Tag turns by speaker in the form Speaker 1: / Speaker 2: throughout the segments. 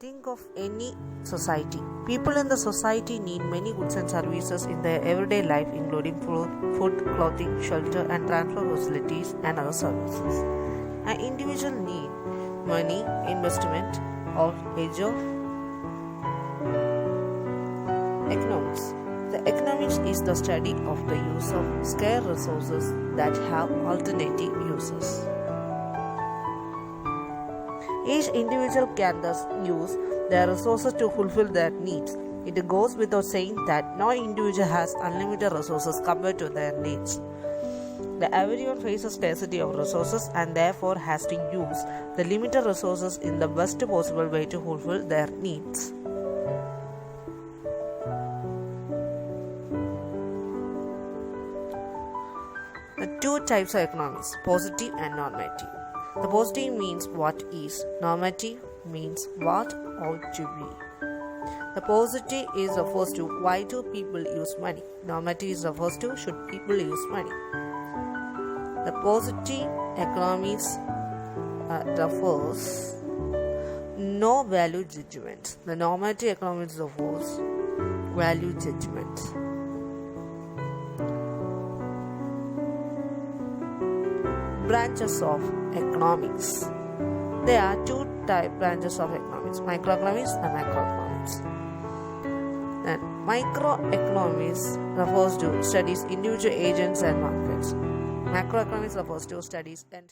Speaker 1: Think of any society. People in the society need many goods and services in their everyday life, including food, clothing, shelter, and transport facilities and other services. An individual need money, investment, or age of economics. The economics is the study of the use of scarce resources that have alternative uses. Each individual can thus use their resources to fulfill their needs. It goes without saying that no individual has unlimited resources compared to their needs. Everyone faces scarcity of resources and therefore has to use the limited resources in the best possible way to fulfill their needs. The two types of economics, positive and normative. The positive means what is, normative means what ought to be. The positive is refers to why do people use money. Normative is refers to should people use money. The positive economics refers no value judgment. The normative economics refers value judgment. Branches of economics. There are two branches of economics, microeconomics and macroeconomics. Then microeconomics refers to studies individual agents and markets. Macroeconomics refers to studies and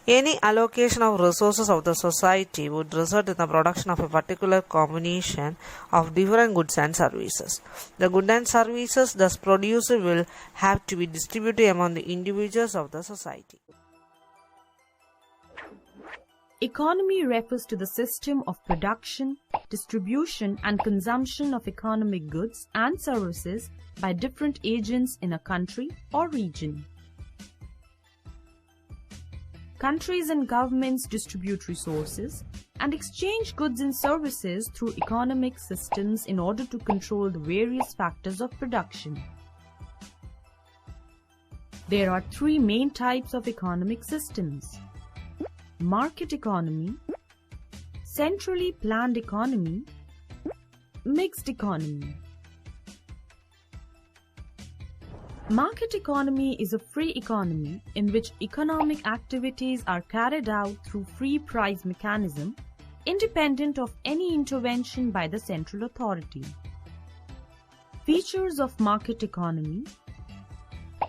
Speaker 1: any allocation of resources of the society would result in the production of a particular combination of different goods and services. The goods and services thus produced will have to be distributed among the individuals of the society.
Speaker 2: Economy refers to the system of production, distribution, and consumption of economic goods and services by different agents in a country or region. Countries and governments distribute resources and exchange goods and services through economic systems in order to control the various factors of production. There are three main types of economic systems: market economy, centrally planned economy, mixed economy. Market economy is a free economy in which economic activities are carried out through free price mechanism, independent of any intervention by the central authority. Features of market economy.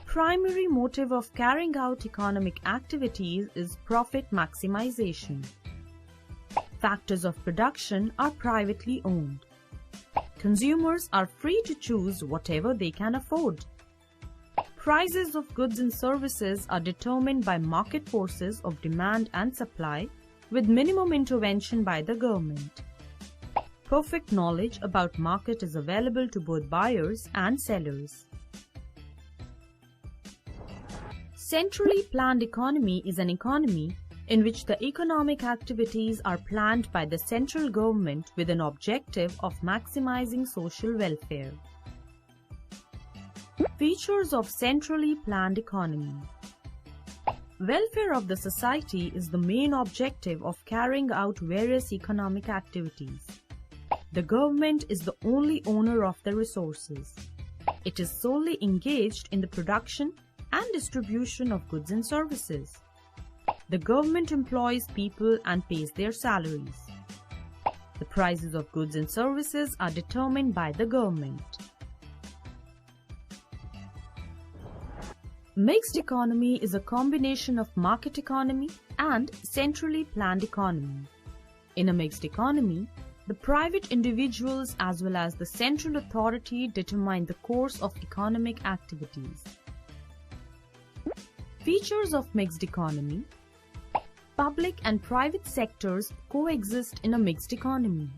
Speaker 2: Primary motive of carrying out economic activities is profit maximization. Factors of production are privately owned. Consumers are free to choose whatever they can afford. Prices of goods and services are determined by market forces of demand and supply with minimum intervention by the government. Perfect knowledge about market is available to both buyers and sellers. Centrally planned economy is an economy in which the economic activities are planned by the central government with an objective of maximizing social welfare. Features of centrally planned economy. Welfare of the society is the main objective of carrying out various economic activities. The government is the only owner of the resources. It is solely engaged in the production and distribution of goods and services. The government employs people and pays their salaries. The prices of goods and services are determined by the government. Mixed economy is a combination of market economy and centrally planned economy. In a mixed economy, the private individuals as well as the central authority determine the course of economic activities. Features of mixed economy. Public and private sectors coexist in a mixed economy.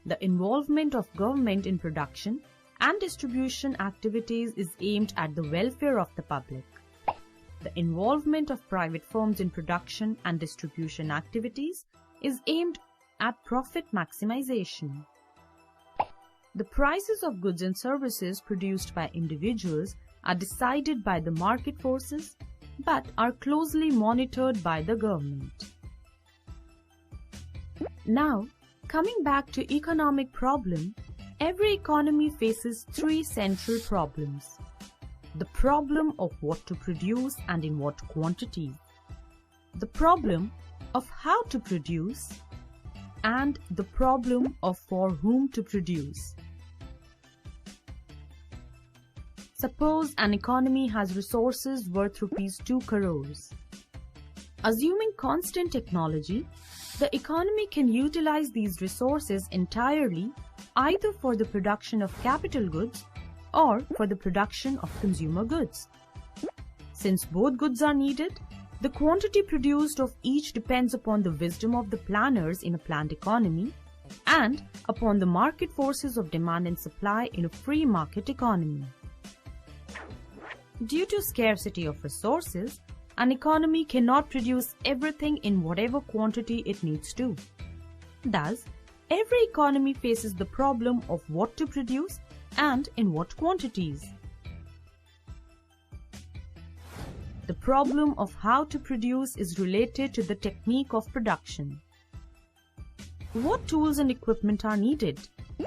Speaker 2: The involvement of government in production and distribution activities is aimed at the welfare of the public. The involvement of private firms in production and distribution activities is aimed at profit maximization. The prices of goods and services produced by individuals are decided by the market forces but are closely monitored by the government. Now, coming back to economic problem, every economy faces three central problems. The problem of what to produce and in what quantities. The problem of how to produce, and the problem of for whom to produce. Suppose an economy has resources worth rupees 2 crores. Assuming constant technology, the economy can utilize these resources entirely either for the production of capital goods or for the production of consumer goods. Since both goods are needed, the quantity produced of each depends upon the wisdom of the planners in a planned economy and upon the market forces of demand and supply in a free market economy. Due to scarcity of resources, an economy cannot produce everything in whatever quantity it needs to. Thus, every economy faces the problem of what to produce and in what quantities. The problem of how to produce is related to the technique of production. What tools and equipment are needed?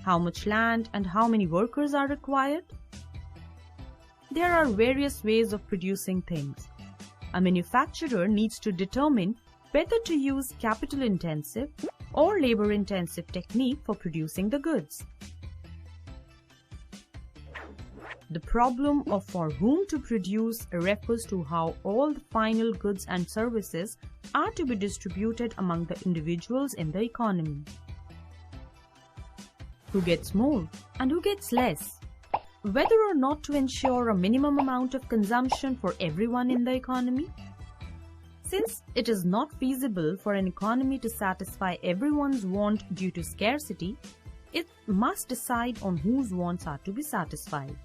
Speaker 2: How much land and how many workers are required? There are various ways of producing things. A manufacturer needs to determine whether to use capital-intensive or labor-intensive technique for producing the goods. The problem of for whom to produce refers to how all the final goods and services are to be distributed among the individuals in the economy. Who gets more and who gets less? Whether or not to ensure a minimum amount of consumption for everyone in the economy? Since it is not feasible for an economy to satisfy everyone's want due to scarcity, it must decide on whose wants are to be satisfied.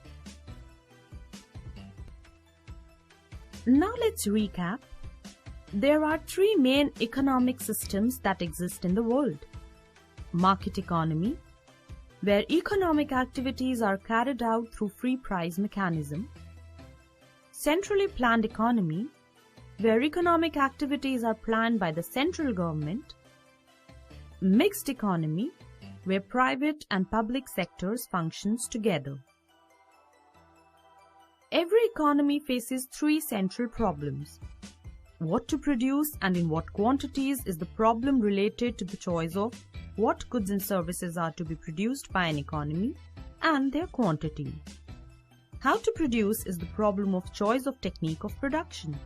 Speaker 2: Now let's recap. There are three main economic systems that exist in the world. Market economy, where economic activities are carried out through free price mechanism. Centrally planned economy, where economic activities are planned by the central government. Mixed economy, where private and public sectors functions together. Every economy faces three central problems. What to produce and in what quantities is the problem related to the choice of what goods and services are to be produced by an economy and their quantity. How to produce is the problem of choice of technique of production.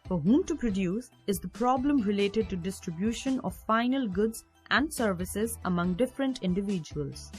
Speaker 2: For whom to produce is the problem related to distribution of final goods and services among different individuals.